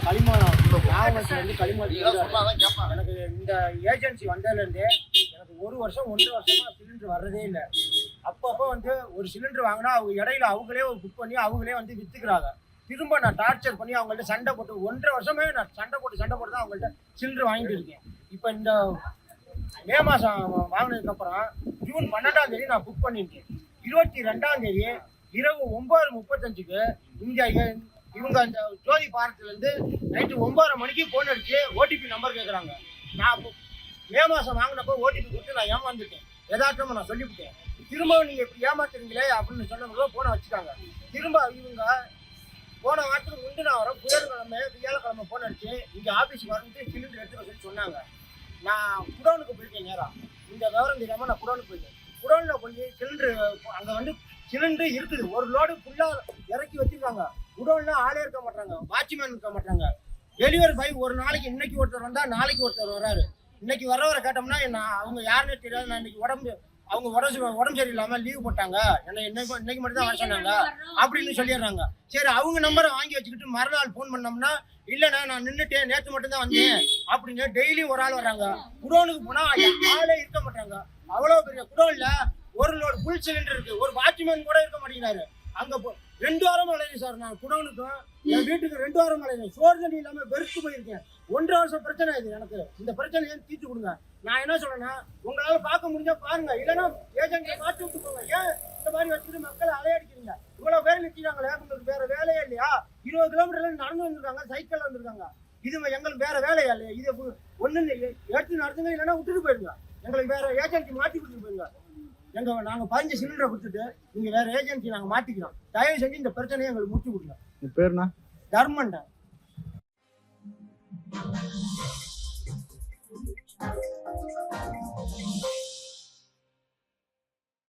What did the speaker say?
களிமணம் நாகமசிலேருந்து களிமணம் எனக்கு இந்த ஏஜென்சி வந்ததுலேருந்தே எனக்கு 1 வருஷம் 1.5 வருஷமா சிலிண்டர் வர்றதே இல்லை. அப்பப்போ வந்து ஒரு சிலிண்டர் வாங்கினா அவங்க இடையில அவங்களே புக் பண்ணி அவங்களே வந்து விற்றுக்கிறாங்க. திரும்ப நான் டார்ச்சர் பண்ணி அவங்கள்ட்ட சண்டை போட்டு 1.5 வருஷமே நான் சண்டை போட்டு தான் அவங்கள்ட்ட சிலிண்டர் வாங்கிட்டு இருக்கேன். இப்போ இந்த மே மாதம் வாங்கினதுக்கப்புறம் ஜூன் 12ஆம் தேதி நான் புக் பண்ணியிருக்கேன். 22ஆம் தேதி இரவு 9:35க்கு இவங்க அந்த ஜோதி பாரத்துலேருந்து நைட்டு 9:30 மணிக்கு ஃபோன் அடிச்சு ஓடிபி நம்பர் கேட்குறாங்க. நான் மே மாதம் வாங்கினப்போ ஓடிபி கொடுத்து நான் ஏமாந்துட்டேன். யதார்த்தமாக நான் சொல்லிவிட்டேன். திரும்ப நீங்கள் இப்படி ஏமாத்துறீங்களே அப்படின்னு சொன்னவங்களும் ஃபோனை வச்சுட்டாங்க. திரும்ப இவங்க போன வாரத்துக்கு முந்தின வாரம் புதன்கிழமை வியாழக்கிழமை ஃபோன் அடிச்சு இங்கே ஆஃபீஸுக்கு வந்து சிலிண்டர் எடுத்துக்க சொல்லி சொன்னாங்க. நான் குடோனுக்கு போயிருக்கேன். நேராக இந்த விவரம் தெரியாமல் நான் குடோனுக்கு போயிருக்கேன். குடோனில் போய் சிலிண்டரு அங்கே வந்து சிலிண்டர் இருக்குது. ஒரு லோடு ஃபுல்லாக இறக்கி வச்சுருக்காங்க. குடோனில் ஆளே இருக்க மாட்டாங்க, வாட்ச்மேன் இருக்க மாட்டாங்க. டெலிவரி பாய் ஒரு நாளைக்கு இன்னைக்கு ஒருத்தர் வந்தால் நாளைக்கு ஒருத்தர் வர்றாரு. இன்னைக்கு வர்றவரை கேட்டோம்னா அவங்க யாருன்னே தெரியாது. நான் இன்னைக்கு அவங்க உடம்பு சரியில்லாமல் லீவ் போட்டாங்க, இன்னைக்கு மட்டும் தான் வர சொன்னாங்க அப்படின்னு சொல்லிடுறாங்க. சரி, அவங்க நம்பரை வாங்கி வச்சுக்கிட்டு மறுநாள் ஃபோன் பண்ணோம்னா இல்லைண்ணா நான் நின்றுட்டேன், நேற்று மட்டும்தான் வந்தேன் அப்படின்னு டெய்லியும் ஒரு ஆள் வர்றாங்க. குடோனுக்கு போனால் ஆளே இருக்க மாட்டாங்க. அவ்வளோ பெரிய குடோனில் ஒரு லோடு ஃபுல் சிலிண்டர் இருக்குது. ஒரு வாட்ச்மேன் கூட இருக்க மாட்டேங்கிறாரு. அங்கே 2 வாரம் அலையுது சார். நான் குடோனுக்கும் என் வீட்டுக்கு 2 வாரம் அலையுது. சோறு தண்ணி இல்லாமல் வெறுத்து போயிருக்கேன். 1.5 வருஷம் பிரச்சனை இது. எனக்கு இந்த பிரச்சனையை தீர்த்து கொடுங்க. நான் என்ன சொல்றேன்னா, உங்களால பார்க்க முடிஞ்சா பாருங்க, இல்லைன்னா ஏஜென்ட்டை மாற்றி விட்டு போங்க. ஏன் இந்த மாதிரி வச்சுட்டு மக்களை அலையடிக்கிறீங்க? இவ்வளவு பேர் நிற்கிறாங்களே, உங்களுக்கு வேற வேலையே இல்லையா? 20 கிலோமீட்டர்ல நடந்து வந்திருக்காங்க, சைக்கிள் வந்திருக்காங்க. இது எங்களுக்கு வேற வேலையா இல்லையா? இது ஒண்ணு எடுத்து நடத்துங்க, இல்லைன்னா விட்டுட்டு போயிருங்க. எங்களுக்கு வேற ஏஜென்சி மாற்றி விட்டுட்டு போயிருங்க. நாங்க 15 சிலிண்டரை கொடுத்துட்டு நீங்க வேற ஏஜென்சி நாங்க மாத்திக்கிறோம். தயவு செஞ்சு இந்த பிரச்சனையை எங்களுக்கு முடிச்சு கொடுங்க. பேருனா தர்மன்டா.